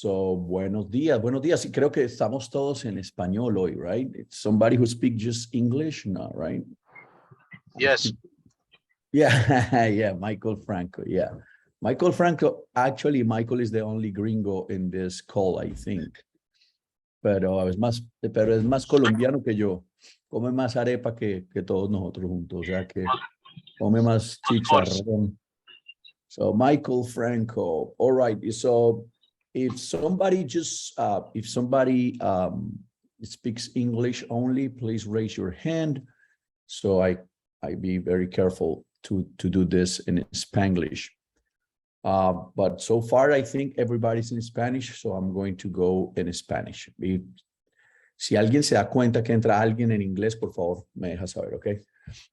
So, buenos días, buenos días. Y creo que estamos todos en español hoy, right? It's somebody who speaks just English, no, right? Yes. Yeah, yeah, Michael Franco, yeah. Michael Franco, actually, Michael is the only gringo in this call, I think. Pero es más colombiano que yo. Come más arepa que todos nosotros juntos, o sea que come más chicharrón. So Michael Franco, all right. So if somebody speaks English only, please raise your hand. So I be very careful to do this in Spanglish. But so far, I think everybody's in Spanish, so I'm going to go in Spanish. Si alguien se da cuenta que entra alguien en inglés, por favor, me deja saber, ¿ok?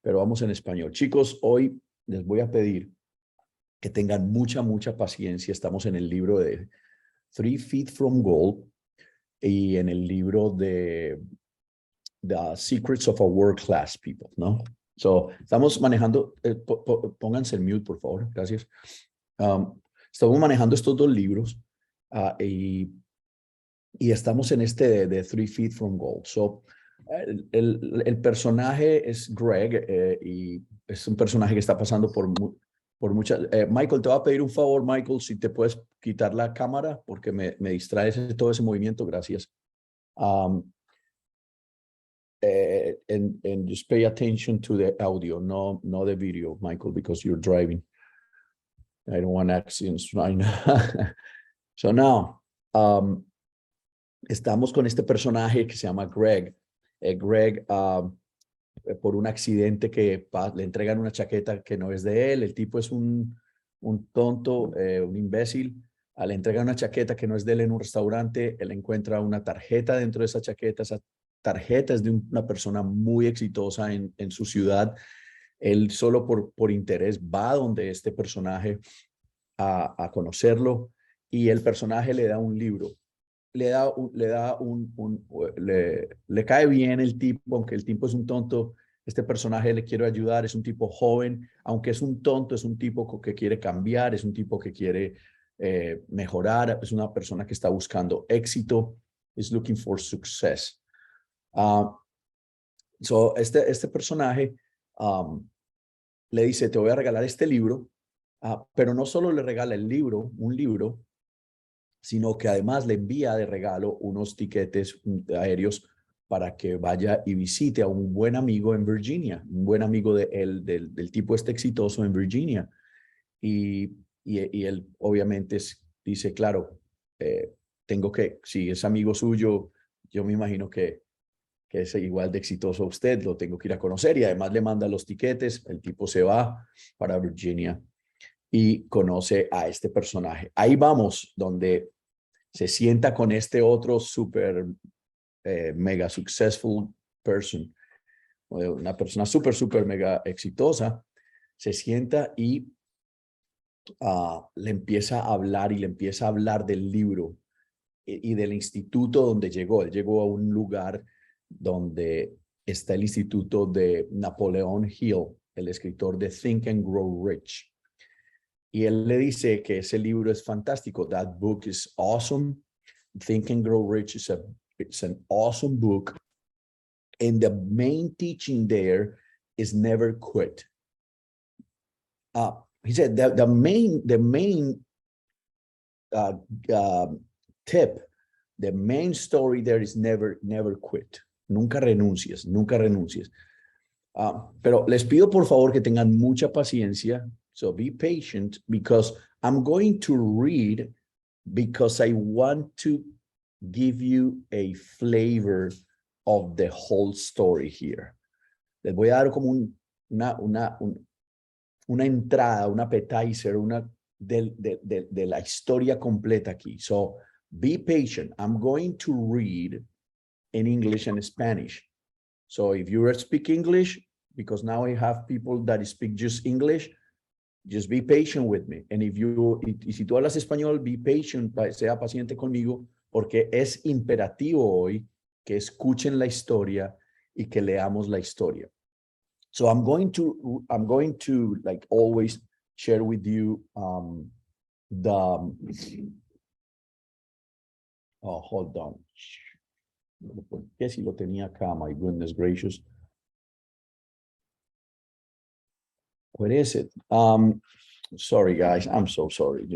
Pero vamos en español. Chicos, hoy les voy a pedir que tengan mucha paciencia. Estamos en el libro de 3 Feet from Gold y en el libro de The Secrets of a World Class People, ¿no? So, estamos manejando, pónganse el mute, por favor, gracias. Estamos manejando estos dos libros y estamos en este de 3 Feet from Gold. So, el personaje es Greg y es un personaje que está pasando por muchas... Michael, te voy a pedir un favor, Michael, si te puedes quitar la cámara porque me distrae todo ese movimiento, gracias. And just pay attention to the audio, no the video, Michael, because you're driving. I don't want accidents right now. So now, estamos con este personaje que se llama Greg. Greg, por un accidente que le entregan una chaqueta que no es de él. El tipo es un tonto, un imbécil. Le entregan una chaqueta que no es de él en un restaurante. Él encuentra una tarjeta dentro de esa chaqueta. Esa tarjeta es de una persona muy exitosa en su ciudad. Él solo por interés va donde este personaje a conocerlo y el personaje le da un libro. Le cae bien el tipo, aunque el tipo es un tonto. Este personaje le quiere ayudar, es un tipo joven, aunque es un tonto, es un tipo que quiere cambiar, es un tipo que quiere mejorar, es una persona que está buscando éxito, is looking for success. So este personaje le dice, te voy a regalar este libro, pero no solo le regala un libro, sino que además le envía de regalo unos tiquetes aéreos para que vaya y visite a un buen amigo en Virginia, un buen amigo del tipo exitoso en Virginia. Y él obviamente dice, claro, si es amigo suyo, yo me imagino que es igual de exitoso a usted, lo tengo que ir a conocer y además le manda los tiquetes, el tipo se va para Virginia y conoce a este personaje. Ahí vamos, donde se sienta con este otro super mega successful person, una persona super mega exitosa, se sienta y le empieza a hablar del libro y del instituto donde llegó. Él llegó a un lugar donde está el instituto de Napoleon Hill, el escritor de Think and Grow Rich. Y él le dice que ese libro es fantástico. That book is awesome. Think and Grow Rich it's an awesome book. And the main teaching there is never quit. He said that the main tip, the main story there is never quit. Nunca renuncies. Pero les pido por favor que tengan mucha paciencia. So be patient because I'm going to read because I want to give you a flavor of the whole story here. Les voy a dar como una entrada, un appetizer, de la historia completa aquí. So be patient. I'm going to read in English and Spanish. So if you speak English, because now I have people that speak just English, just be patient with me. And si tú hablas español, be patient, sea paciente conmigo, porque es imperativo hoy que escuchen la historia y que leamos la historia. So I'm going to like always share with you Oh, hold on. ¿Por qué si lo tenía acá? My goodness gracious. What is it? Sorry, guys. I'm so sorry.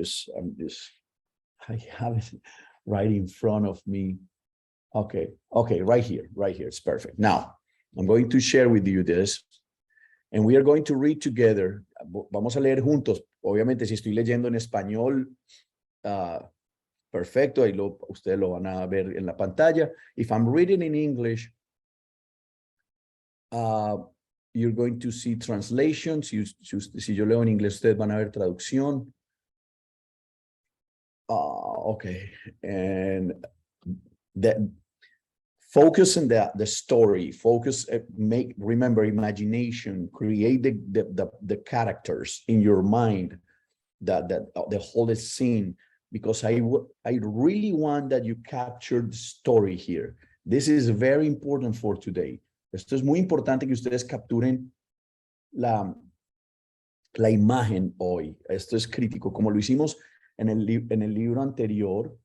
I have it right in front of me. Okay, right here. It's perfect. Now, I'm going to share with you this, and we are going to read together. Vamos a leer juntos. Obviamente, si estoy leyendo en español, perfecto. Ahí ustedes lo van a ver en la pantalla. If I'm reading in English, you're going to see translations. Si yo leo en inglés, ustedes van a ver traducción. Okay, and that focus on the story. Focus, remember imagination. Create the characters in your mind. The whole scene, because I really want that you capture the story here. This is very important for today. Esto es muy importante que ustedes capturen la imagen hoy. Esto es crítico, como lo hicimos en el libro anterior.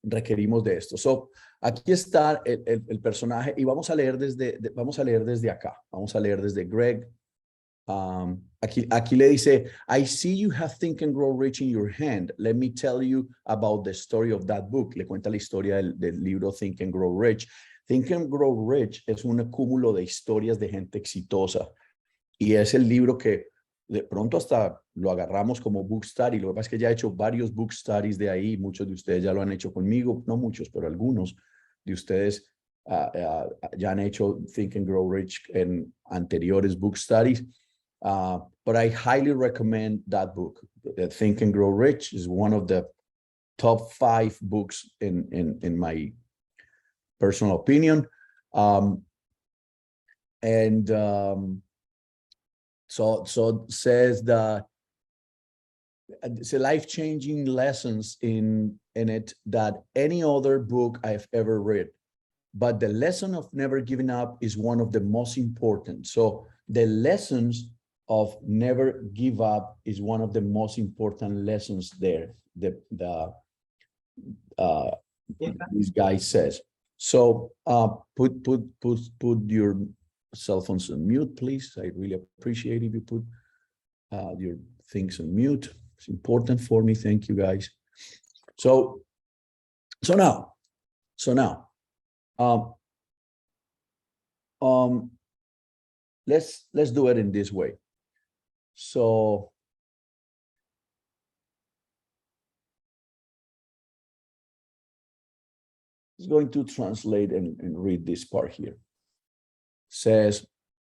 Requerimos de esto. So, aquí está el personaje y vamos a leer desde acá. Vamos a leer desde Greg. Aquí le dice, I see you have Think and Grow Rich in your hand. Let me tell you about the story of that book. Le cuenta la historia del libro Think and Grow Rich. Think and Grow Rich es un cúmulo de historias de gente exitosa y es el libro que de pronto hasta lo agarramos como book study. Lo que pasa es que ya he hecho varios book studies de ahí. Muchos de ustedes ya lo han hecho conmigo. No muchos, pero algunos de ustedes ya han hecho Think and Grow Rich en anteriores book studies. But I highly recommend that book. Think and Grow Rich is one of the top 5 books in my personal opinion. So it says that it's a life-changing lessons in it that any other book I've ever read. But the lesson of never giving up is one of the most important. So the lessons of never give up is one of the most important lessons there. This guy says. So put your cell phones on mute, please. I really appreciate if you put your things on mute. It's important for me. Thank you, guys. So now, let's do it in this way. So it's going to translate and read this part here. Says,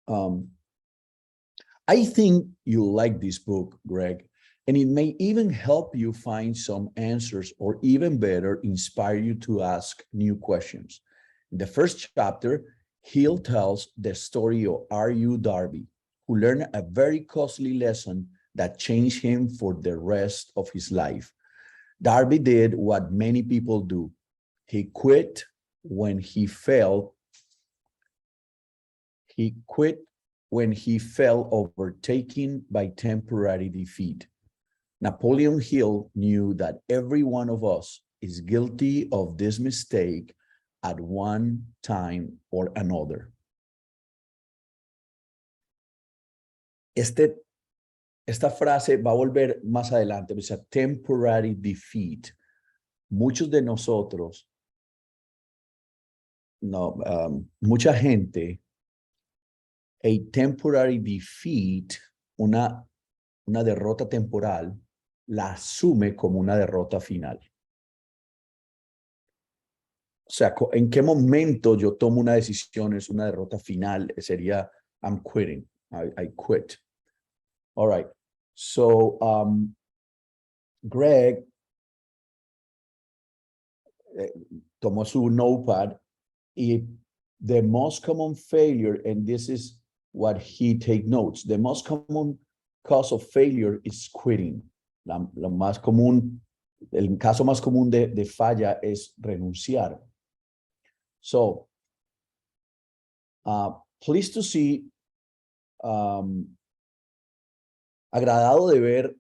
I think you'll like this book, Greg, and it may even help you find some answers, or even better, inspire you to ask new questions. In the first chapter, Hill tells the story of R.U. Darby, who learned a very costly lesson that changed him for the rest of his life. Darby did what many people do. He quit when he felt overtaken by temporary defeat. Napoleon Hill knew that every one of us is guilty of this mistake at one time or another. Esta frase va a volver más adelante, dice temporary defeat. Muchos de nosotros, mucha gente, a temporary defeat, una derrota temporal, la asume como una derrota final. O sea, ¿en qué momento yo tomo una decisión? Es una derrota final. Sería, I'm quitting. I quit. All right. So, Greg tomó su notepad y the most common failure, and this is what he take notes, the most common cause of failure is quitting. La más común, el caso más común de falla es renunciar. So, pleased to see Agradado de ver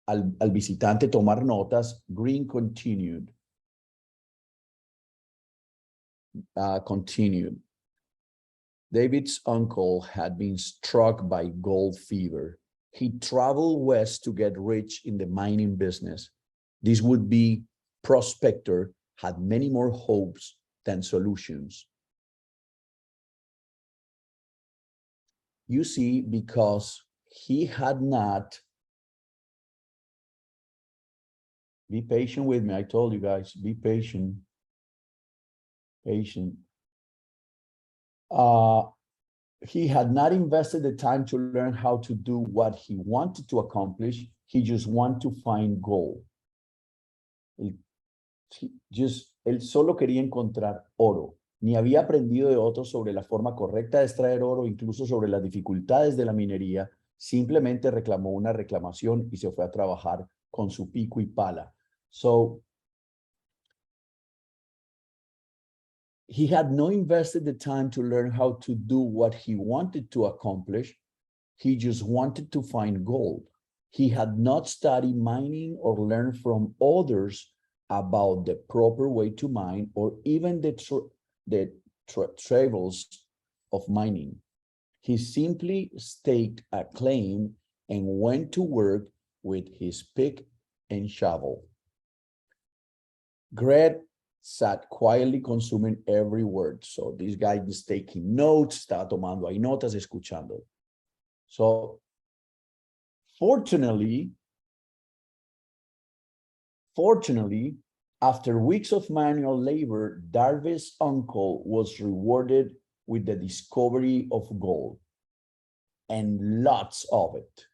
al visitante tomar notas, Green continued. David's uncle had been struck by gold fever. He traveled west to get rich in the mining business. This would-be prospector had many more hopes than solutions. You see, because he had not, be patient with me, I told you guys, be patient. He had not invested the time to learn how to do what he wanted to accomplish. He just wanted to find gold. Él solo quería encontrar oro. Ni había aprendido de otros sobre la forma correcta de extraer oro, incluso sobre las dificultades de la minería. Simplemente reclamó una reclamación y se fue a trabajar con su pico y pala. So, he had not invested the time to learn how to do what he wanted to accomplish. He just wanted to find gold. He had not studied mining or learned from others about the proper way to mine or even the travails of mining. He simply staked a claim and went to work with his pick and shovel. Greg sat quietly consuming every word. So this guy is taking notes, estaba tomando ahí notas, escuchando. So fortunately, after weeks of manual labor, Darby's uncle was rewarded with the discovery of gold and lots of it.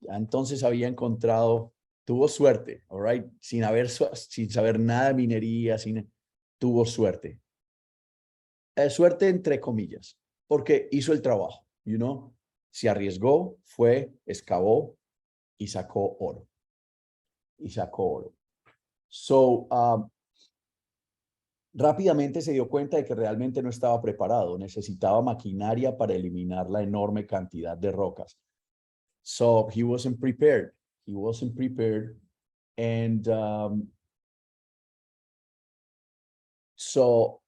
Entonces había encontrado, tuvo suerte, all right, sin saber nada de minería, tuvo suerte. Suerte entre comillas, porque hizo el trabajo, you know, se arriesgó, fue, excavó y sacó oro. So, rápidamente se dio cuenta de que realmente no estaba preparado, necesitaba maquinaria para eliminar la enorme cantidad de rocas. So he wasn't prepared. And so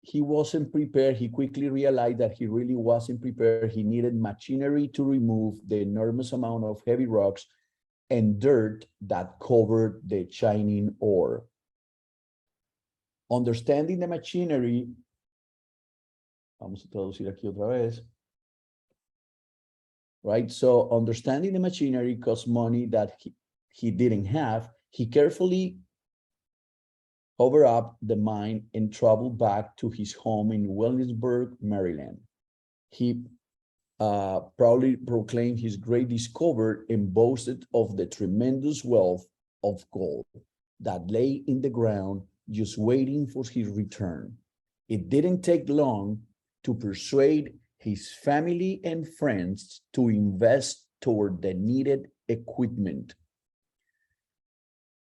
he wasn't prepared. He quickly realized that he really wasn't prepared. He needed machinery to remove the enormous amount of heavy rocks and dirt that covered the shining ore. Understanding the machinery, vamos a traducir aquí otra vez. Right, so understanding the machinery cost money that he didn't have. He carefully covered up the mine and traveled back to his home in Williamsburg, Maryland. He proudly proclaimed his great discovery and boasted of the tremendous wealth of gold that lay in the ground just waiting for his return. It didn't take long to persuade his family and friends to invest toward the needed equipment.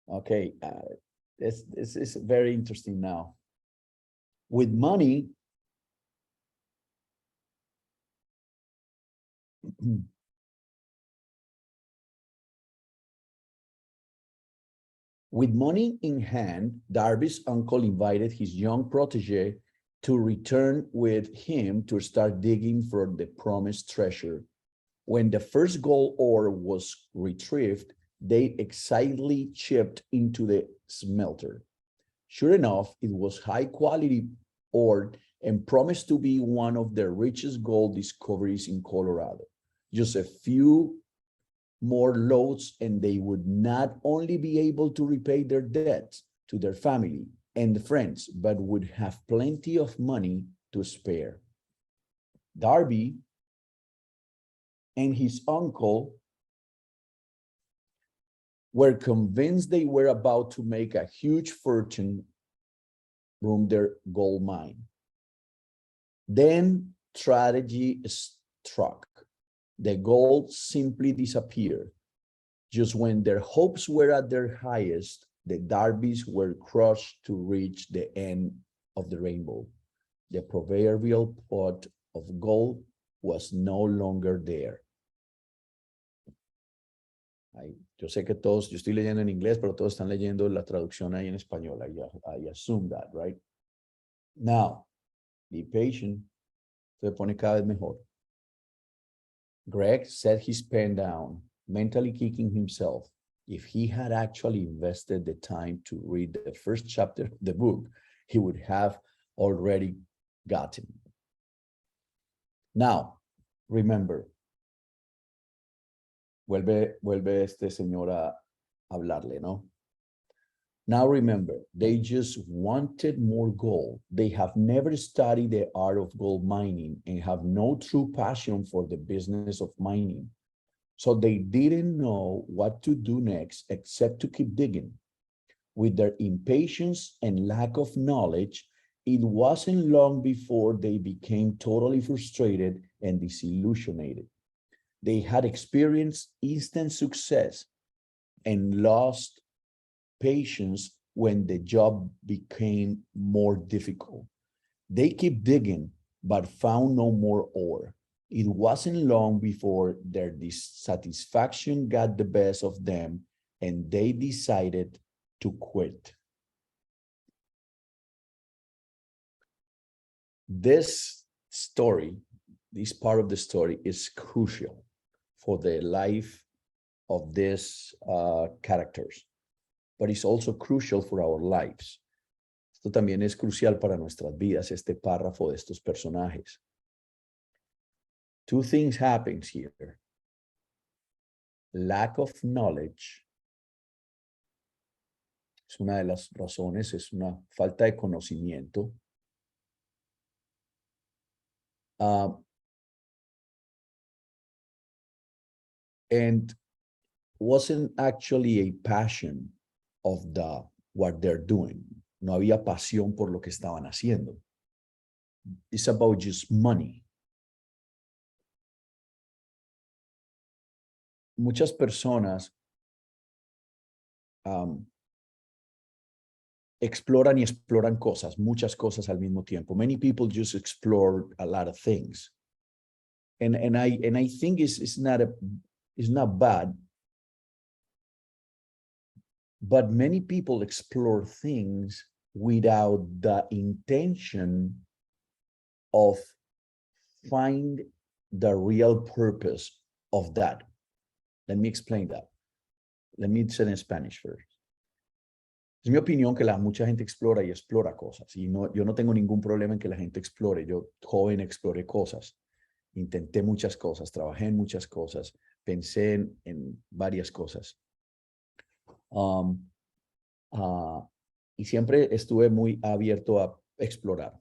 Okay, this is very interesting now. With money, with money in hand, Darby's uncle invited his young protege to return with him to start digging for the promised treasure. When the first gold ore was retrieved, they excitedly chipped into the smelter. Sure enough, it was high quality ore and promised to be one of the richest gold discoveries in Colorado. Just a few more loads and they would not only be able to repay their debts to their family and friends, but would have plenty of money to spare. Darby and his uncle were convinced they were about to make a huge fortune from their gold mine. Then tragedy struck. The gold simply disappeared. Just when their hopes were at their highest, the Darbys were crushed to reach the end of the rainbow. The proverbial pot of gold was no longer there. Yo sé que todos, yo estoy leyendo en inglés, pero todos están leyendo la traducción ahí en español. I assume that, right? Now, be patient. Se pone cada vez mejor. Greg set his pen down, mentally kicking himself. If he had actually invested the time to read the first chapter of the book, he would have already gotten. Now, remember, vuelve este señor a hablarle, ¿no? Now remember, they just wanted more gold. They have never studied the art of gold mining and have no true passion for the business of mining. So they didn't know what to do next except to keep digging. With their impatience and lack of knowledge, it wasn't long before they became totally frustrated and disillusioned. They had experienced instant success and lost patience when the job became more difficult. They kept digging, but found no more ore. It wasn't long before their dissatisfaction got the best of them and they decided to quit. This story, this part of the story is crucial for the life of these characters, but it's also crucial for our lives. Esto también es crucial para nuestras vidas, este párrafo de estos personajes. Two things happen here. Lack of knowledge es una de las razones, es una falta de conocimiento. And wasn't actually a passion of what they're doing. No había pasión por lo que estaban haciendo. It's about just money. Muchas personas exploran y exploran cosas, muchas cosas al mismo tiempo. Many people just explore a lot of things. And I think it's not bad. But many people explore things without the intention of find the real purpose of that. Let me explain that. Let me say it in Spanish first. Es mi opinión que mucha gente explora y explora cosas. Y yo no tengo ningún problema en que la gente explore. Yo, joven, exploré cosas. Intenté muchas cosas. Trabajé en muchas cosas. Pensé en varias cosas. Y siempre estuve muy abierto a explorar.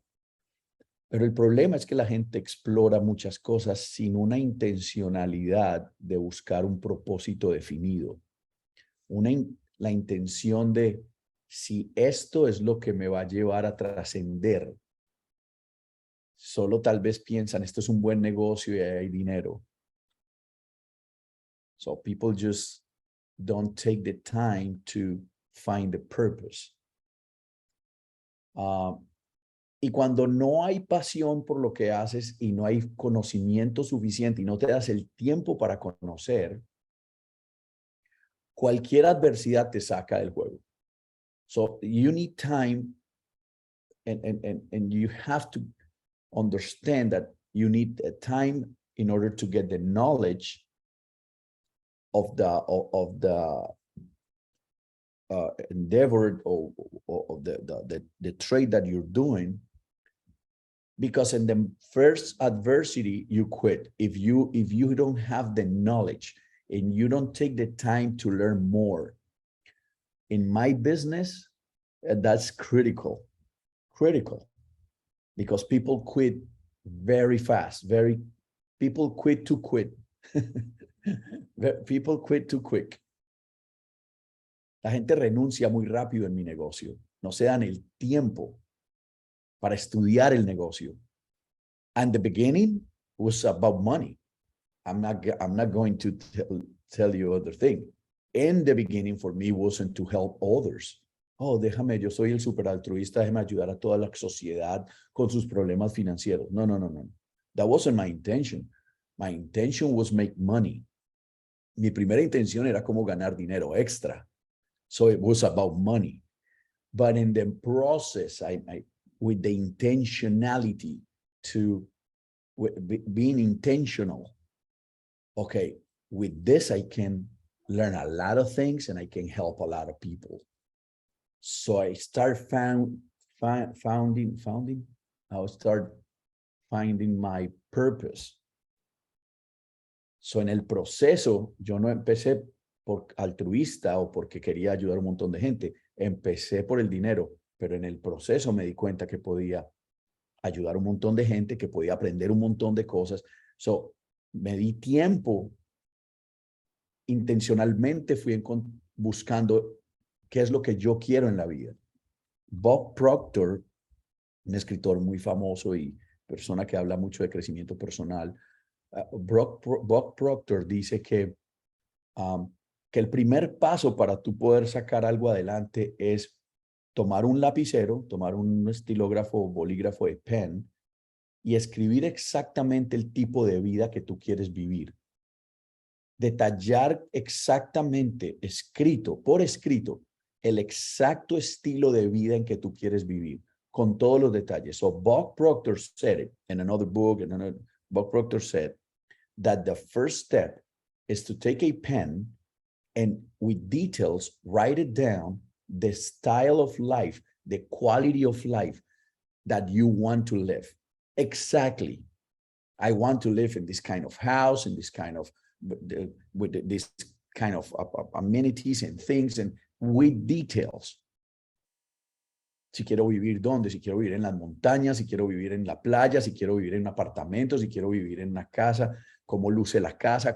Pero el problema es que la gente explora muchas cosas sin una intencionalidad de buscar un propósito definido. La intención de si esto es lo que me va a llevar a trascender. Solo tal vez piensan, esto es un buen negocio y hay dinero. So people just don't take the time to find the purpose. Y cuando no hay pasión por lo que haces y no hay conocimiento suficiente y no te das el tiempo para conocer, cualquier adversidad te saca del juego. So you need time and you have to understand that you need time in order to get the knowledge of the endeavor or the trade that you're doing, because in the first adversity you quit. If you don't have the knowledge and you don't take the time to learn more. In my business, that's critical because people quit very fast. People quit to quit. People quit too quick. La gente renuncia muy rápido en mi negocio. No se dan el tiempo para estudiar el negocio. And the beginning was about money. I'm not going to tell you other thing. In the beginning for me wasn't to help others. Oh, yo soy el super altruista, déjame ayudar a toda la sociedad con sus problemas financieros. No. That wasn't my intention. My intention was make money. Mi primera intención era como ganar dinero extra. So it was about money. But in the process, with the intentionality to being intentional, okay, with this, I can learn a lot of things and I can help a lot of people. So I start I'll start finding my purpose. So en el proceso, yo no empecé por altruista o porque quería ayudar a un montón de gente. Empecé por el dinero, pero en el proceso me di cuenta que podía ayudar a un montón de gente, que podía aprender un montón de cosas. So me di tiempo, intencionalmente fui buscando qué es lo que yo quiero en la vida. Bob Proctor, un escritor muy famoso y persona que habla mucho de crecimiento personal, Bob Proctor dice que el primer paso para tú poder sacar algo adelante es tomar un lapicero, tomar un estilógrafo o bolígrafo de pen y escribir exactamente el tipo de vida que tú quieres vivir. Detallar exactamente, por escrito, el exacto estilo de vida en que tú quieres vivir, con todos los detalles. So Bob Proctor said it in another book, Bob Proctor said that the first step is to take a pen and with details, write it down, the style of life, the quality of life that you want to live. Exactly. I want to live in this kind of house, in this kind of, with this kind of amenities and things, and with details. Si quiero vivir dónde, si quiero vivir en las montañas, si quiero vivir en la playa, si quiero vivir en un apartamento, si quiero vivir en una casa, cómo luce la casa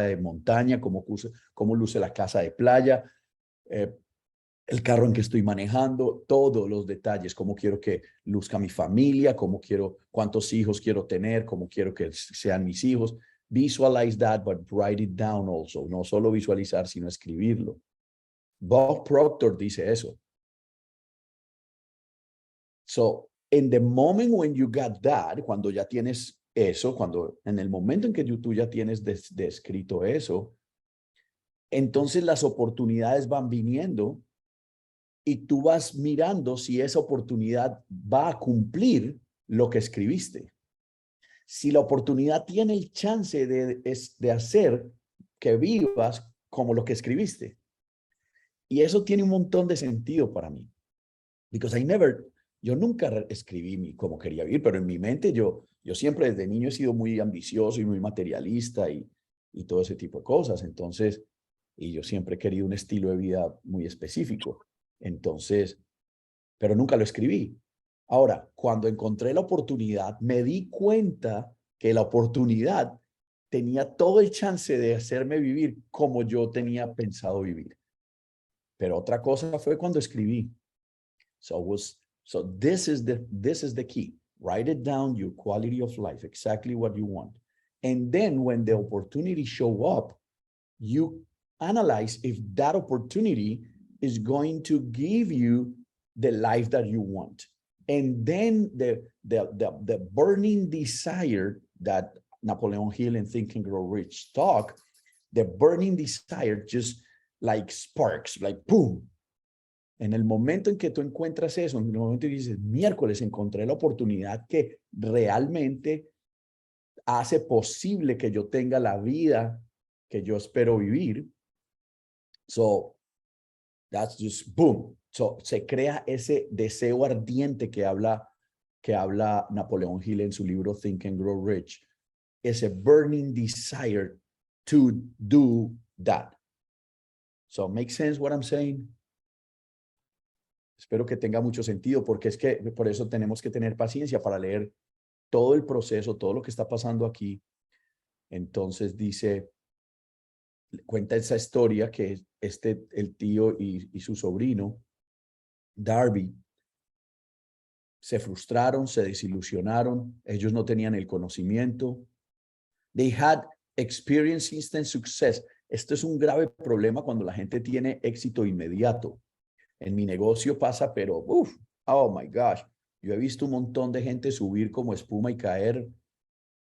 de montaña, cómo luce la casa de playa, el carro en que estoy manejando, todos los detalles, cómo quiero que luzca mi familia, cuántos hijos quiero tener, cómo quiero que sean mis hijos. Visualize that, but write it down also. No solo visualizar, sino escribirlo. Bob Proctor dice eso. So, in the moment when you got that, cuando ya tienes eso, en el momento en que tú ya tienes descrito eso, entonces las oportunidades van viniendo y tú vas mirando si esa oportunidad va a cumplir lo que escribiste. Si la oportunidad tiene el chance de hacer que vivas como lo que escribiste. Y eso tiene un montón de sentido para mí. Because yo nunca escribí cómo quería vivir, pero en mi mente yo siempre desde niño he sido muy ambicioso y muy materialista y todo ese tipo de cosas. Entonces, y yo siempre he querido un estilo de vida muy específico. Entonces, pero nunca lo escribí. Ahora, cuando encontré la oportunidad, me di cuenta que la oportunidad tenía todo el chance de hacerme vivir como yo tenía pensado vivir. Pero otra cosa fue cuando escribí. So this is the key. Write it down, your quality of life, exactly what you want. And then when the opportunity show up, you analyze if that opportunity is going to give you the life that you want. And then the burning desire that Napoleon Hill in Think and Grow Rich talk, the burning desire just like sparks, like boom. En el momento en que tú encuentras eso, en el momento en que dices, miércoles encontré la oportunidad que realmente hace posible que yo tenga la vida que yo espero vivir. So, that's just boom. So, se crea ese deseo ardiente que habla Napoleon Hill en su libro Think and Grow Rich. Ese burning desire to do that. So, make sense what I'm saying? Espero que tenga mucho sentido, porque es que por eso tenemos que tener paciencia para leer todo el proceso, todo lo que está pasando aquí. Entonces cuenta esa historia que el tío y su sobrino, Darby, se frustraron, se desilusionaron, ellos no tenían el conocimiento. They had experienced instant success. Esto es un grave problema cuando la gente tiene éxito inmediato. En mi negocio pasa, pero, oh my gosh, yo he visto un montón de gente subir como espuma y caer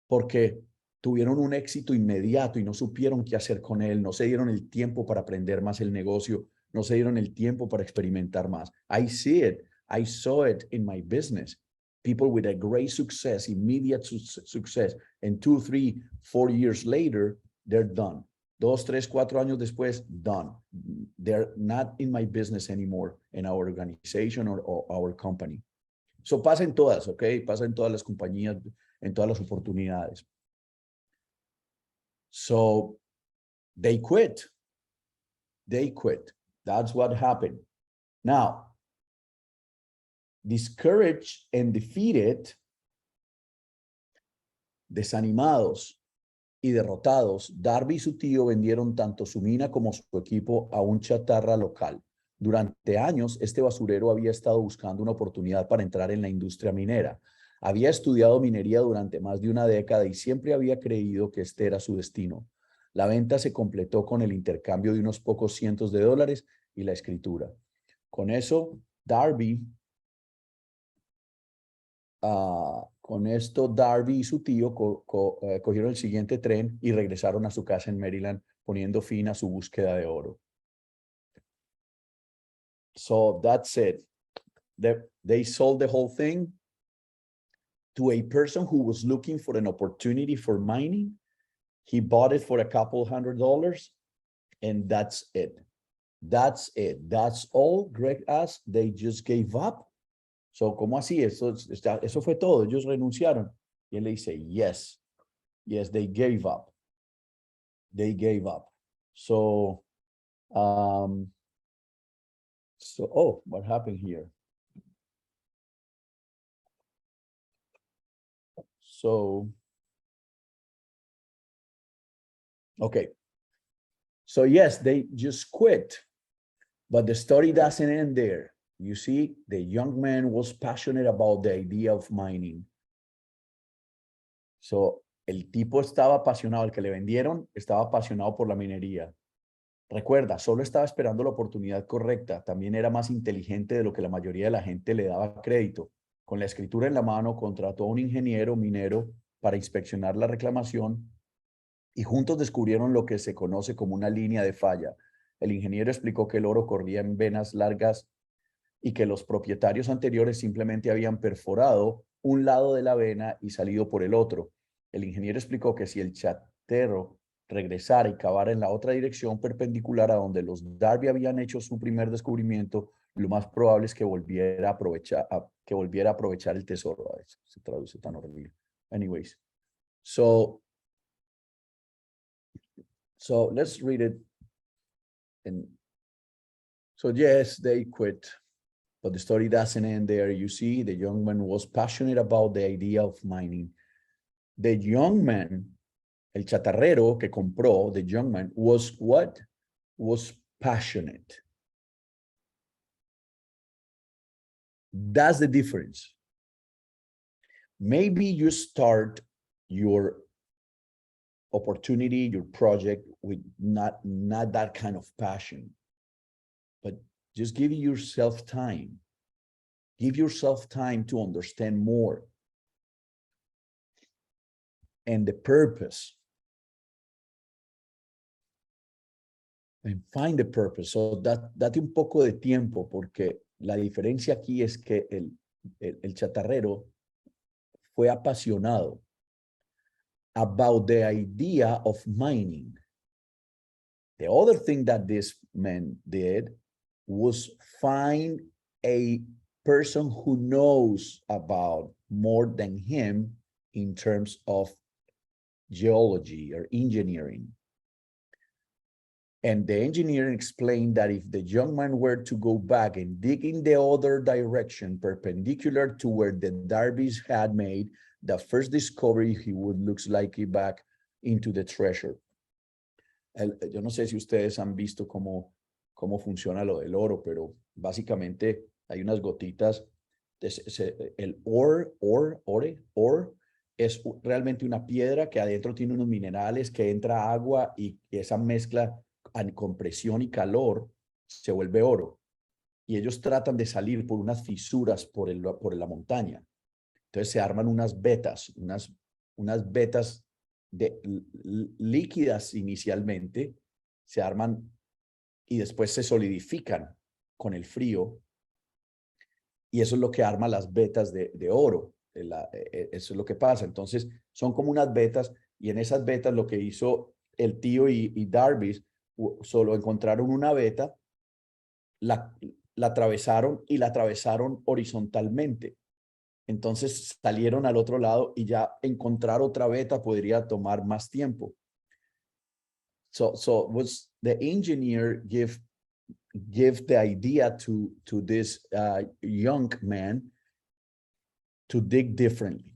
porque tuvieron un éxito inmediato y no supieron qué hacer con él, no se dieron el tiempo para aprender más el negocio, no se dieron el tiempo para experimentar más. I see it. I saw it in my business. People with a great success, immediate success, and 2, 3, 4 years later, they're done. 2, 3, 4 años después, done. They're not in my business anymore, in our organization or our company. So pasa en todas, ¿ok? Pasa en todas las compañías, en todas las oportunidades. So they quit. They quit. That's what happened. Now, discouraged and defeated, desanimados y derrotados, Darby y su tío vendieron tanto su mina como su equipo a un chatarra local. Durante años, este basurero había estado buscando una oportunidad para entrar en la industria minera. Había estudiado minería durante más de una década y siempre había creído que este era su destino. La venta se completó con el intercambio de unos pocos cientos de dólares y la escritura. Con eso, Darby Darby y su tío cogieron el siguiente tren y regresaron a su casa en Maryland, poniendo fin a su búsqueda de oro. So that's it. They sold the whole thing to a person who was looking for an opportunity for mining. He bought it for a couple $100, and that's it. That's it. That's all. Greg asked. They just gave up. So, ¿cómo así? Eso fue todo. Ellos renunciaron. Y él le dice, yes. Yes, they gave up. They gave up. So, oh, what happened here? So, okay. So, yes, they just quit. But the story doesn't end there. You see, the young man was passionate about the idea of mining. So, el tipo estaba apasionado, el que le vendieron estaba apasionado por la minería. Recuerda, solo estaba esperando la oportunidad correcta. También era más inteligente de lo que la mayoría de la gente le daba crédito. Con la escritura en la mano, contrató a un ingeniero minero para inspeccionar la reclamación y juntos descubrieron lo que se conoce como una línea de falla. El ingeniero explicó que el oro corría en venas largas y que los propietarios anteriores simplemente habían perforado un lado de la vena y salido por el otro. El ingeniero explicó que si el chatero regresara y cavara en la otra dirección perpendicular a donde los Darby habían hecho su primer descubrimiento, lo más probable es que volviera a aprovechar el tesoro. A ver, se traduce tan horrible. Anyways, so let's read it. And so yes, they quit. But the story doesn't end there. You see, the young man was passionate about the idea of mining. The young man, el chatarrero que compró, the young man, was what? Was passionate. That's the difference. Maybe you start your opportunity, your project with not that kind of passion, but just give yourself time. Give yourself time to understand more. And the purpose. And find the purpose. So date un poco de tiempo, porque la diferencia aquí es que el chatarrero fue apasionado about the idea of mining. The other thing that this man did was find a person who knows about more than him in terms of geology or engineering. And the engineer explained that if the young man were to go back and dig in the other direction, perpendicular to where the Darbys had made the first discovery, he would look likely back into the treasure. Yo no sé si ustedes han visto cómo funciona lo del oro, pero básicamente hay unas gotitas. El ore es realmente una piedra que adentro tiene unos minerales, que entra agua y esa mezcla con presión y calor se vuelve oro. Y ellos tratan de salir por unas fisuras por la montaña. Entonces se arman unas vetas líquidas inicialmente, se arman y después se solidifican con el frío. Y eso es lo que arma las vetas de oro. Eso es lo que pasa. Entonces, son como unas vetas, y en esas vetas lo que hizo el tío y Darby, solo encontraron una veta, la atravesaron y la atravesaron horizontalmente. Entonces salieron al otro lado y ya encontrar otra beta podría tomar más tiempo. So was the engineer give the idea to this young man to dig differently.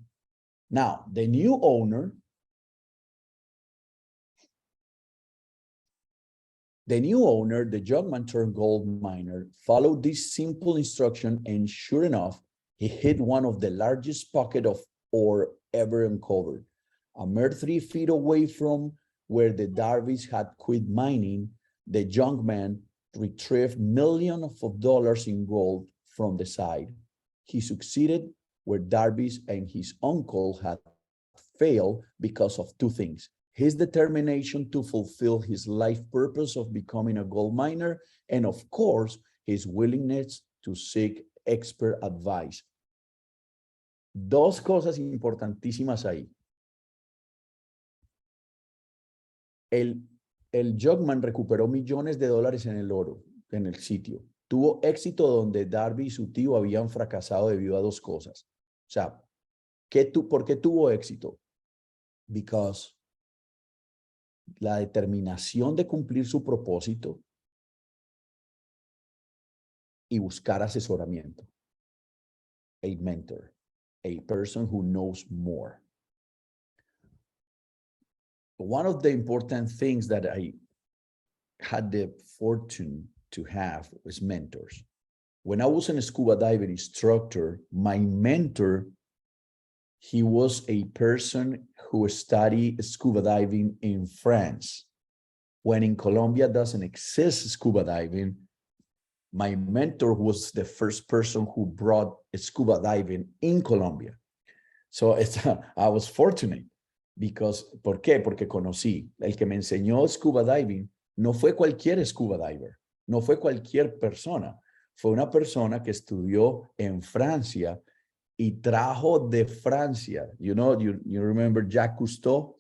Now, the new owner, the young man turned gold miner, followed this simple instruction, and sure enough, he hit one of the largest pockets of ore ever uncovered. A mere 3 feet away from where the Darvies had quit mining, the young man retrieved millions of dollars in gold from the side. He succeeded where Darvies and his uncle had failed because of 2 things: his determination to fulfill his life purpose of becoming a gold miner, and of course, his willingness to seek expert advice. 2 cosas importantísimas ahí. El Jugman recuperó millones de dólares en el oro, en el sitio. Tuvo éxito donde Darby y su tío habían fracasado debido a 2 cosas. O sea, ¿por qué tuvo éxito? Because la determinación de cumplir su propósito y buscar asesoramiento. A mentor, a person who knows more. One of the important things that I had the fortune to have was mentors. When I was a scuba diving instructor, my mentor, he was a person who studied scuba diving in France. When in Colombia doesn't exist scuba diving, my mentor was the first person who brought scuba diving in Colombia. So I was fortunate because, ¿por qué? Porque conocí, el que me enseñó scuba diving no fue cualquier scuba diver, no fue cualquier persona, fue una persona que estudió en Francia y trajo de Francia. You know, you remember Jacques Cousteau?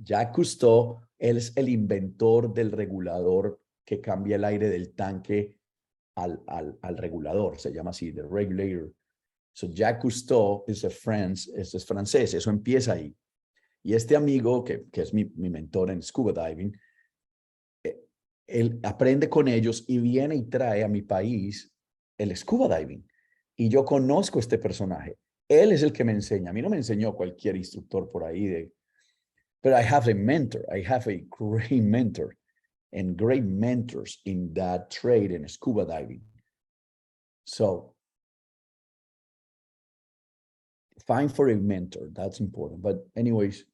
Jacques Cousteau, él es el inventor del regulador que cambia el aire del tanque al regulador, se llama así, the regulator. So Jacques Cousteau es francés, eso empieza ahí. Y este amigo, que es mi mentor en scuba diving, él aprende con ellos y viene y trae a mi país el scuba diving. Y yo conozco este personaje. Él es el que me enseña. A mí no me enseñó cualquier instructor por ahí. But I have a mentor. I have a great mentor and great mentors in that trade in scuba diving. So find for a mentor. That's important. But anyways,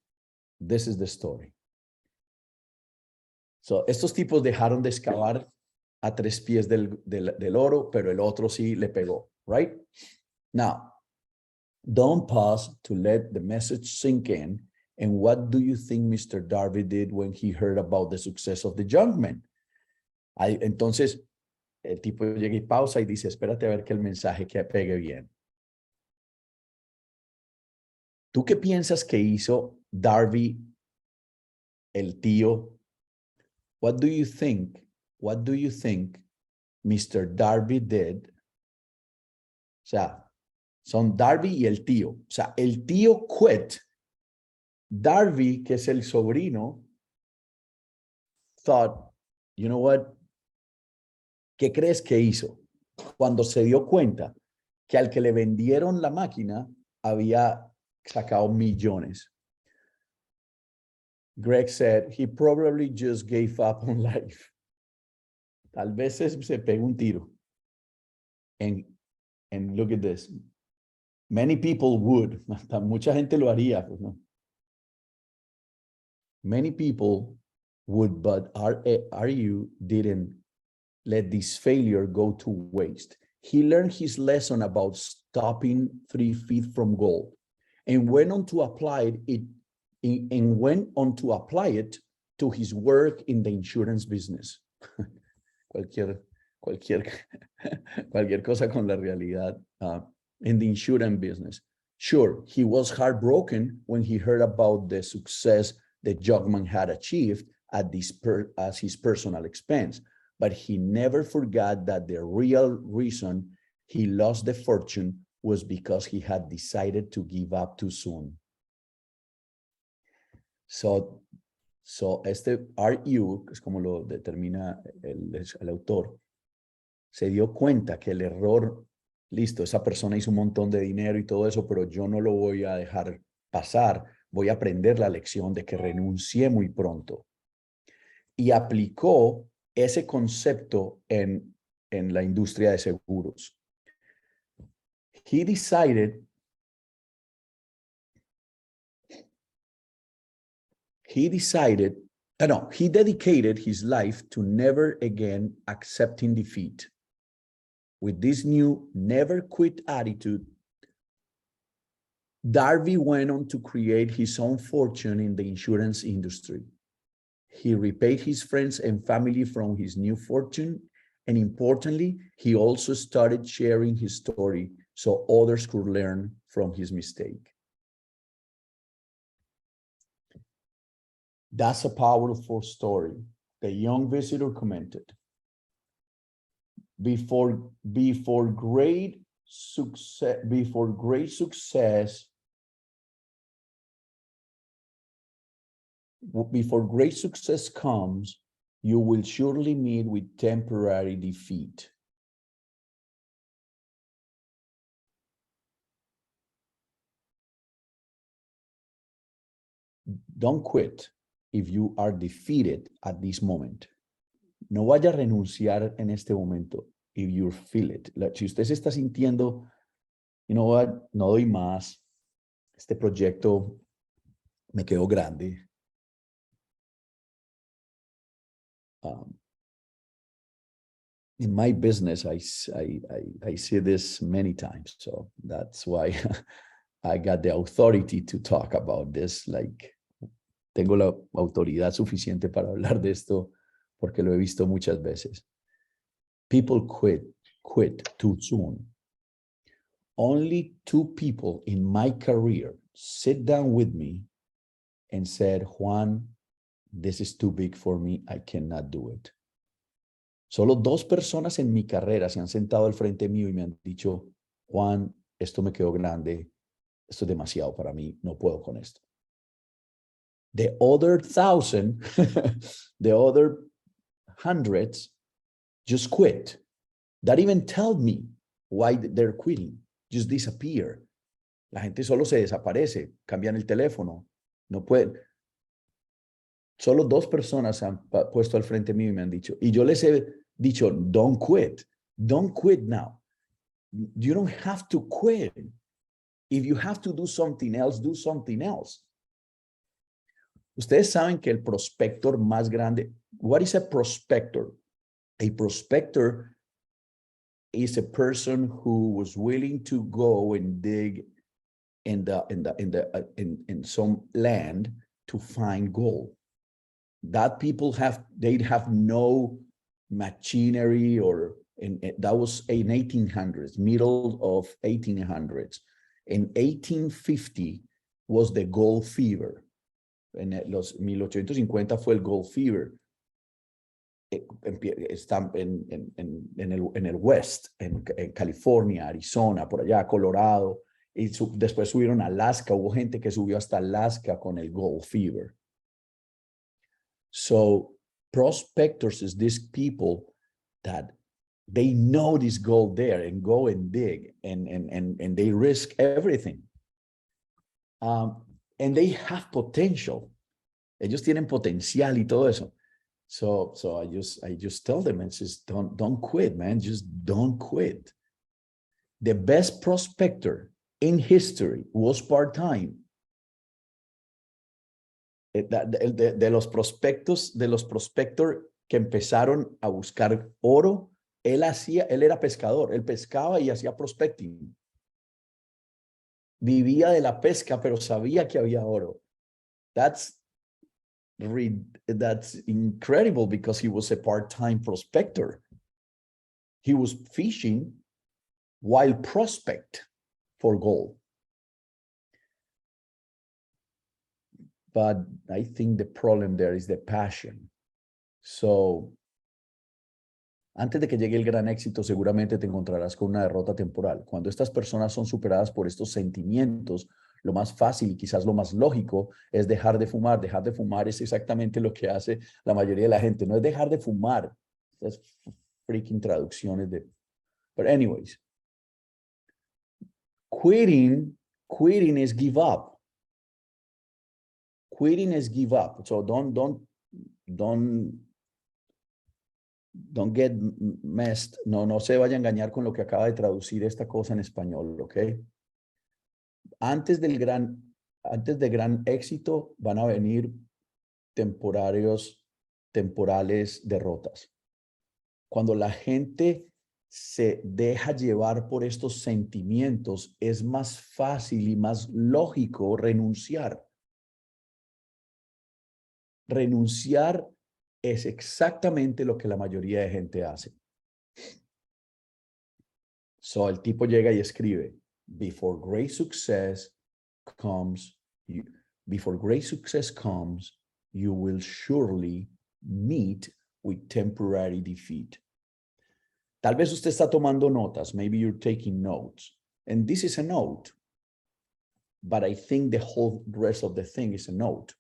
this is the story. So estos tipos dejaron de excavar a 3 pies del oro, pero el otro sí le pegó, right? Now, don't pause to let the message sink in. And what do you think Mr. Darby did when he heard about the success of the young man? Entonces, el tipo llega y pausa y dice, espérate a ver que el mensaje que pegue bien. ¿Tú qué piensas que hizo Darby, el tío? What do you think Mr. Darby did? O sea, son Darby y el tío. O sea, el tío quit. Darby, que es el sobrino, thought, you know what? ¿Qué crees que hizo? Cuando se dio cuenta que al que le vendieron la máquina había sacado millones. Greg said, he probably just gave up on life. Tal vez se pegó un tiro. And look at this. Many people would. Hasta mucha gente lo haría, pues, ¿no? Many people would, but you didn't let this failure go to waste. He learned his lesson about stopping 3 feet from goal and went on to apply it and went on to apply it to his work in the insurance business. cualquier cosa con la realidad. In the insurance business. Sure, he was heartbroken when he heard about the success that Jugman had achieved at as his personal expense, but he never forgot that the real reason he lost the fortune was because he had decided to give up too soon. So este RU, que es como lo determina el autor, se dio cuenta que el error, listo, esa persona hizo un montón de dinero y todo eso, pero yo no lo voy a dejar pasar, voy a aprender la lección de que renuncié muy pronto. Y aplicó ese concepto en la industria de seguros. He dedicated his life to never again accepting defeat. With this new never quit attitude, Darby went on to create his own fortune in the insurance industry. He repaid his friends and family from his new fortune, and importantly, he also started sharing his story so others could learn from his mistake. That's a powerful story. The young visitor commented. Before great success comes, you will surely meet with temporary defeat. Don't quit if you are defeated at this moment. No vaya a renunciar en este momento. If you feel it. Si usted se está sintiendo, you know what, no doy más, este proyecto me quedó grande. In my business, I see this many times. So that's why I got the authority to talk about this. Like, tengo la autoridad suficiente para hablar de esto porque lo he visto muchas veces. People quit too soon. Only 2 people in my career sit down with me and said, Juan, this is too big for me. I cannot do it. Solo 2 personas en mi carrera se han sentado al frente mío y me han dicho, Juan, esto me quedó grande. Esto es demasiado para mí. No puedo con esto. The other 1,000, the other hundreds just quit. That even tell me why they're quitting. Just disappear. La gente solo se desaparece, cambian el teléfono, no pueden. Solo 2 personas se han puesto al frente mío y me han dicho, y yo les he dicho, don't quit now. You don't have to quit. If you have to do something else, do something else. Ustedes saben que el prospector más grande, what is a prospector? A prospector is a person who was willing to go and dig in some land to find gold. That people they have no machinery that was in 1800s, middle of 1800s. In 1850 was the gold fever. En los 1850 fue el gold fever. Está en el West, en California, Arizona, por allá, Colorado, y después subieron a Alaska. Hubo gente que subió hasta Alaska con el gold fever. So prospectors is these people that they know this gold there and go and dig and they risk everything. And they have potential. Ellos tienen potencial y todo eso. So I just tell them, and says, don't quit, man. Just don't quit. The best prospector in history was part-time. De los prospectors que empezaron a buscar oro, él era pescador, él pescaba y hacía prospecting. Vivía de la pesca, pero sabía que había oro. That's that's incredible because he was a part-time prospector. He was fishing while prospect for gold. But I think the problem there is the passion. So, antes de que llegue el gran éxito, seguramente te encontrarás con una derrota temporal. Cuando estas personas son superadas por estos sentimientos, lo más fácil y quizás lo más lógico es dejar de fumar. Dejar de fumar es exactamente lo que hace la mayoría de la gente. No es dejar de fumar. Estas freaking traducciones de... But anyways, quitting is give up. Quitting is give up. So don't get messed. No se vaya a engañar con lo que acaba de traducir esta cosa en español, ¿ok? Antes de gran éxito van a venir temporales derrotas. Cuando la gente se deja llevar por estos sentimientos, es más fácil y más lógico renunciar. Renunciar es exactamente lo que la mayoría de gente hace. So, el tipo llega y escribe, before great success comes, you will surely meet with temporary defeat. Tal vez usted está tomando notas. Maybe you're taking notes. And this is a note. But I think the whole rest of the thing is a note.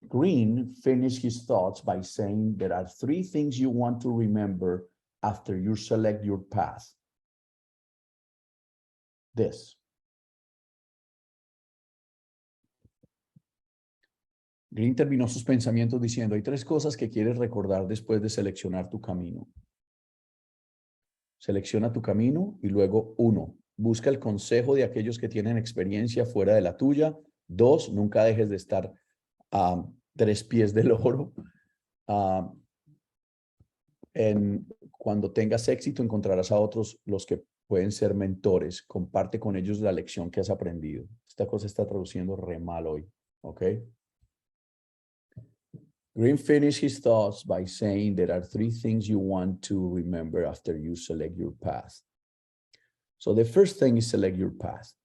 Green finished his thoughts by saying there are 3 things you want to remember after you select your path. This. Green terminó sus pensamientos diciendo, hay 3 cosas que quieres recordar después de seleccionar tu camino. Selecciona tu camino y luego 1, busca el consejo de aquellos que tienen experiencia fuera de la tuya. 2, nunca dejes de estar a 3 pies del oro. Cuando tengas éxito encontrarás a otros, los que pueden ser mentores. Comparte con ellos la lección que has aprendido. Esta cosa está traduciendo re mal hoy, ¿ok? Green finished his thoughts by saying there are 3 things you want to remember after you select your path. So the first thing is select your path.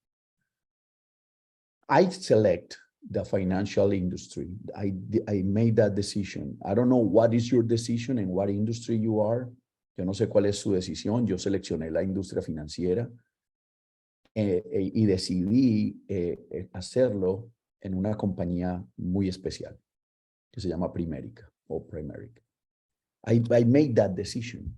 I select the financial industry. I made that decision. I don't know what is your decision and what industry you are. Yo no sé cuál es su decisión. Yo seleccioné la industria financiera y decidí hacerlo en una compañía muy especial que se llama Primerica o Primerica. I made that decision.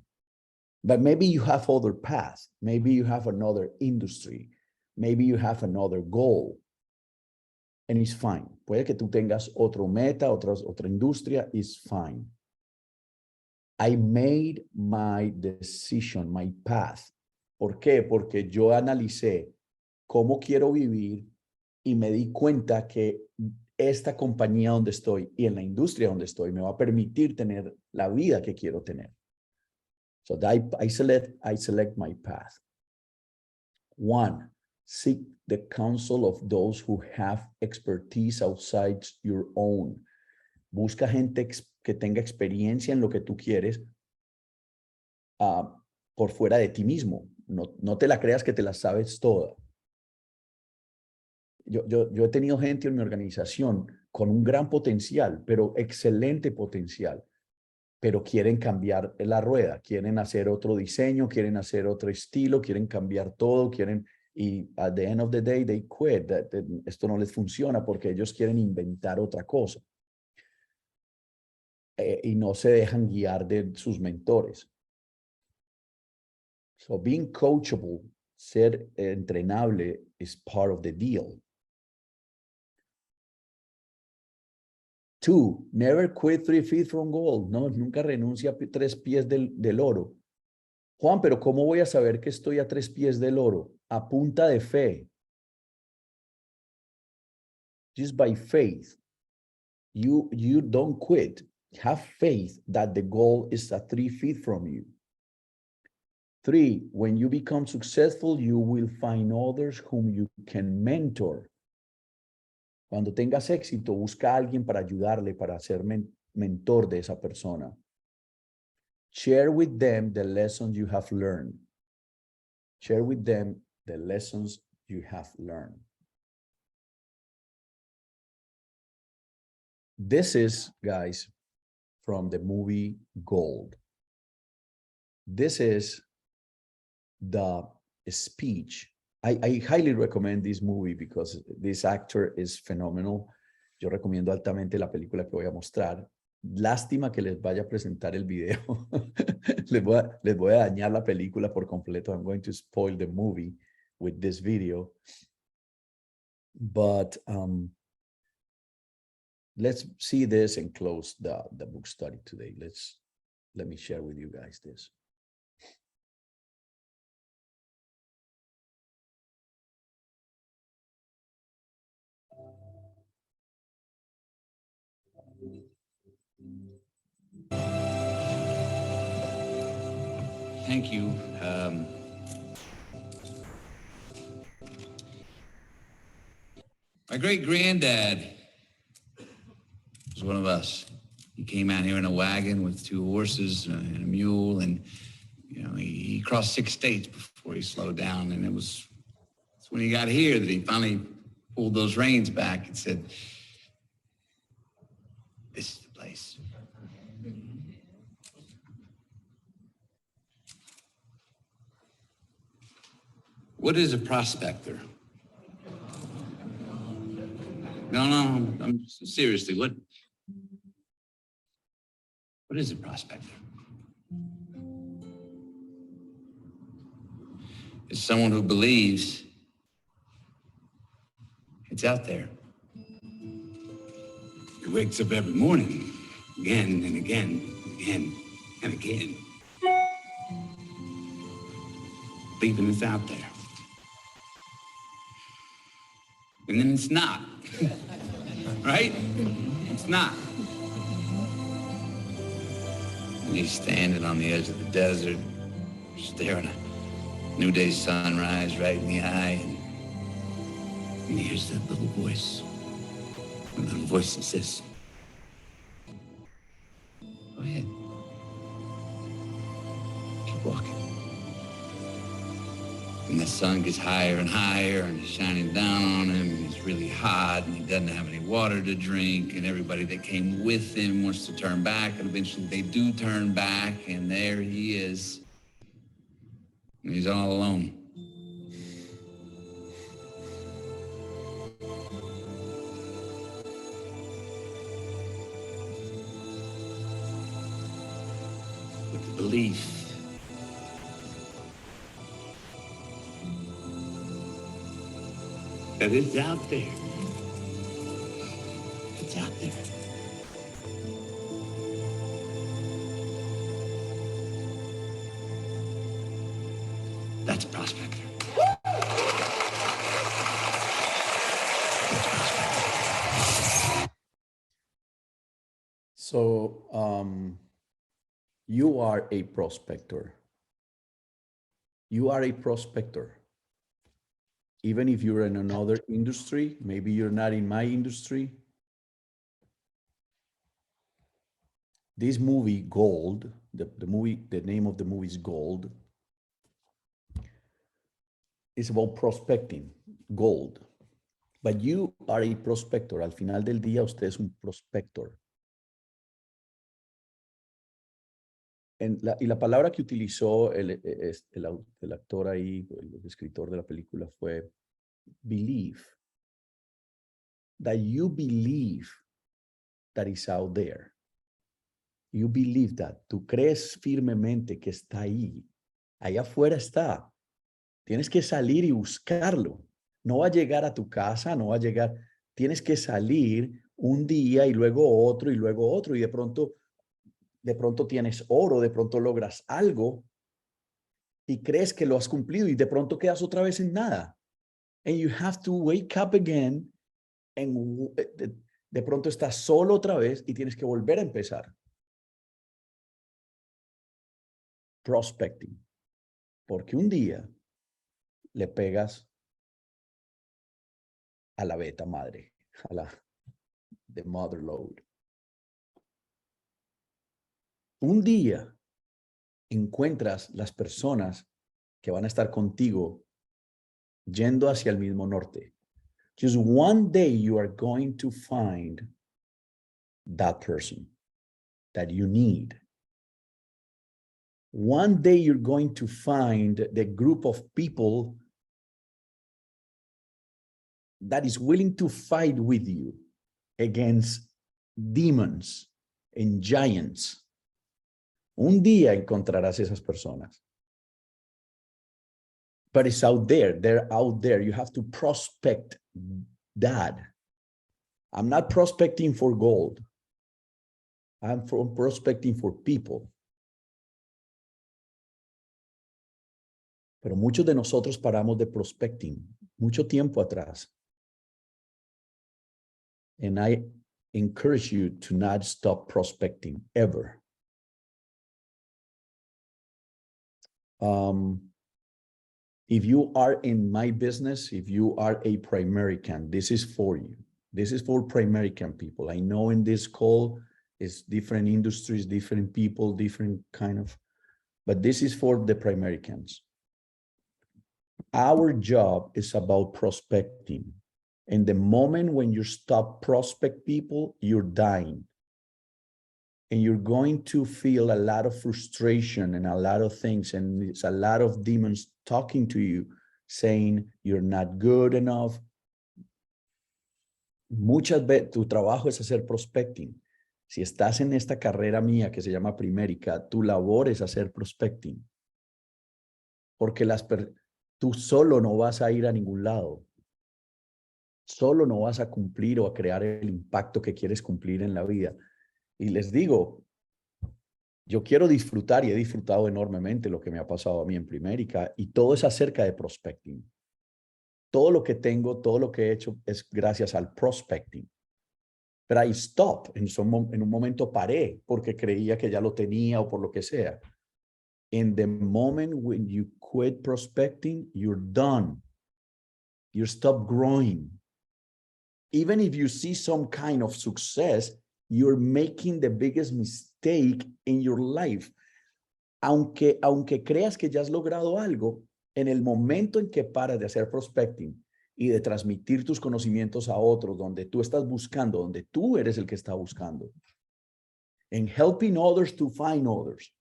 But maybe you have other paths. Maybe you have another industry. Maybe you have another goal. And it's fine. Puede que tú tengas otro meta, otra industria, it's fine. I made my decision, my path. ¿Por qué? Porque yo analicé cómo quiero vivir y me di cuenta que esta compañía donde estoy y en la industria donde estoy me va a permitir tener la vida que quiero tener. So I select my path. 1, seek the counsel of those who have expertise outside your own. Busca gente que tenga experiencia en lo que tú quieres por fuera de ti mismo. No te la creas que te la sabes toda. Yo he tenido gente en mi organización con un gran potencial, pero excelente potencial, pero quieren cambiar la rueda, quieren hacer otro diseño, quieren hacer otro estilo, quieren cambiar todo, y at the end of the day they quit. Esto no les funciona porque ellos quieren inventar otra cosa y no se dejan guiar de sus mentores. So being coachable, ser entrenable, is part of the deal. 2, never quit 3 feet from gold. No, nunca renuncia a 3 pies del oro. Juan, pero ¿cómo voy a saber que estoy a 3 pies del oro? A punta de fe. Just by faith. You don't quit. Have faith that the goal is at 3 feet from you. 3, when you become successful, you will find others whom you can mentor. Cuando tengas éxito, busca a alguien para ayudarle, para ser mentor de esa persona. Share with them the lessons you have learned. Share with them the lessons you have learned. This is, guys, from the movie Gold. This is the speech. I highly recommend this movie because this actor is phenomenal. Yo recomiendo altamente la película que voy a mostrar. Lástima que les vaya a presentar el video. les voy a dañar la película por completo. I'm going to spoil the movie with this video. But let's see this and close the book study today. Let me share with you guys this. Thank you. My great-granddad was one of us. He came out here in a wagon with 2 horses and a mule, and he crossed 6 states before he slowed down. And it's when he got here that he finally pulled those reins back and said, "This is the place." What is a prospector? No, I'm seriously, what is a prospector? It's someone who believes it's out there. He wakes up every morning, again and again, again and again, believing it's out there. And then it's not. Right? It's not. And he's standing on the edge of the desert, staring at a new day's sunrise right in the eye, and he hears that little voice. A little voice that says, "Go ahead. Keep walking." And the sun gets higher and higher, and it's shining down on him, and it's really hot, and he doesn't have any water to drink, and everybody that came with him wants to turn back, and eventually they do turn back, and there he is. And he's all alone. With the belief that it's out there. It's out there. That's a prospector. So, you are a prospector. You are a prospector. Even if you're in another industry, maybe you're not in my industry. This movie, Gold, the name of the movie is Gold. It's about prospecting, gold. But you are a prospector. Al final del día, usted es un prospector. Y la palabra que utilizó el actor ahí, el escritor de la película fue believe. That you believe that is out there. You believe that. Tú crees firmemente que está ahí. Allá afuera está. Tienes que salir y buscarlo. No va a llegar a tu casa, no va a llegar. Tienes que salir un día y luego otro y luego otro y de pronto tienes oro, de pronto logras algo y crees que lo has cumplido y de pronto quedas otra vez en nada. And you have to wake up again and de pronto estás solo otra vez y tienes que volver a empezar. Prospecting. Porque un día le pegas a la beta madre. the mother load. Un día encuentras las personas que van a estar contigo yendo hacia el mismo norte. Just one day you are going to find that person that you need. One day you're going to find the group of people that is willing to fight with you against demons and giants. Un día encontrarás esas personas. But it's out there. They're out there. You have to prospect that. I'm not prospecting for gold. I'm prospecting for people. Pero muchos de nosotros paramos de prospecting mucho tiempo atrás. And I encourage you to not stop prospecting ever. If you are in my business, if you are a Primerican, this is for you. This is for Primerican people. I know in this call, it's different industries, different people, different kind of, but this is for the Primericans. Our job is about prospecting. And the moment when you stop prospect people, you're dying. And you're going to feel a lot of frustration and a lot of things. And it's a lot of demons talking to you, saying you're not good enough. Muchas veces tu trabajo es hacer prospecting. Si estás en esta carrera mía que se llama Primérica, tu labor es hacer prospecting. Porque tú solo no vas a ir a ningún lado. Solo no vas a cumplir o a crear el impacto que quieres cumplir en la vida. Y les digo, yo quiero disfrutar y he disfrutado enormemente lo que me ha pasado a mí en Primérica y todo es acerca de prospecting. Todo lo que tengo, todo lo que he hecho es gracias al prospecting. Pero I stop, en un momento paré porque creía que ya lo tenía o por lo que sea. In the moment when you quit prospecting, you're done. You stop growing. Even if you see some kind of success, you're making the biggest mistake in your life. Aunque creas que ya has logrado algo, en el momento en que paras de hacer prospecting y de transmitir tus conocimientos a otros, donde tú estás buscando, donde tú eres el que está buscando, and helping others to find others.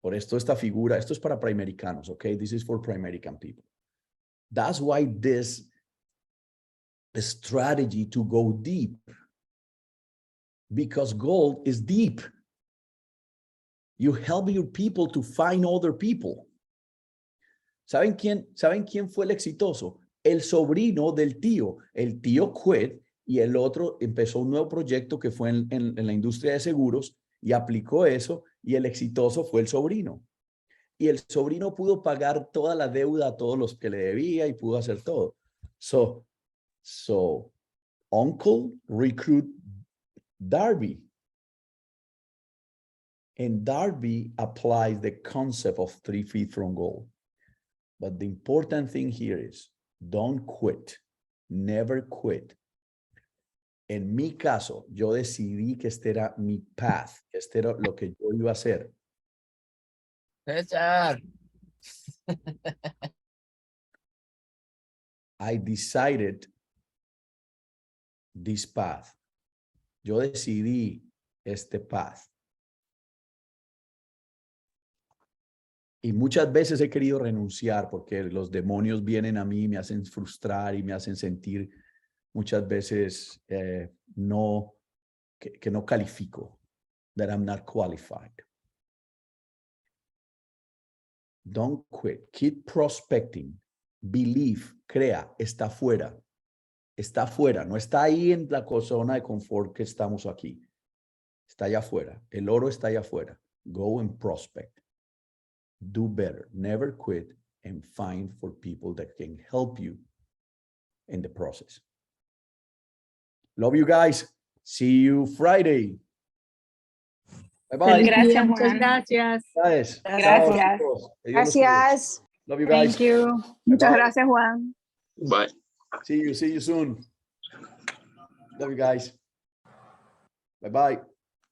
Por esto esta figura, esto es para Primericanos, okay? This is for Primerican people. That's why this strategy to go deep, because gold is deep. You help your people to find other people. ¿Saben quién fue el exitoso? El sobrino del tío. El tío quit y el otro empezó un nuevo proyecto que fue en la industria de seguros y aplicó eso y el exitoso fue el sobrino. Y el sobrino pudo pagar toda la deuda a todos los que le debía y pudo hacer todo. So uncle recruit Darby. And Darby applies the concept of 3 feet from gold. But the important thing here is don't quit. Never quit. En mi caso, yo decidí que este era mi path, que este era lo que yo iba a hacer. César. I decided this path. Yo decidí este path. Y muchas veces he querido renunciar porque los demonios vienen a mí y me hacen frustrar y me hacen sentir muchas veces que no califico, that I'm not qualified. Don't quit. Keep prospecting. Believe, crea, está afuera. Está afuera, no está ahí en la zona de confort que estamos aquí. Está allá afuera. El oro está allá afuera. Go and prospect. Do better. Never quit and find for people that can help you in the process. Love you guys. See you Friday. Bye bye. Gracias, Muchas Juan. gracias. Gracias. Gracias. Chao, que Dios los cuide. Gracias. Love you guys. Thank you. Muchas Bye. gracias, Juan. Bye. See you soon. Love you guys. Bye-bye.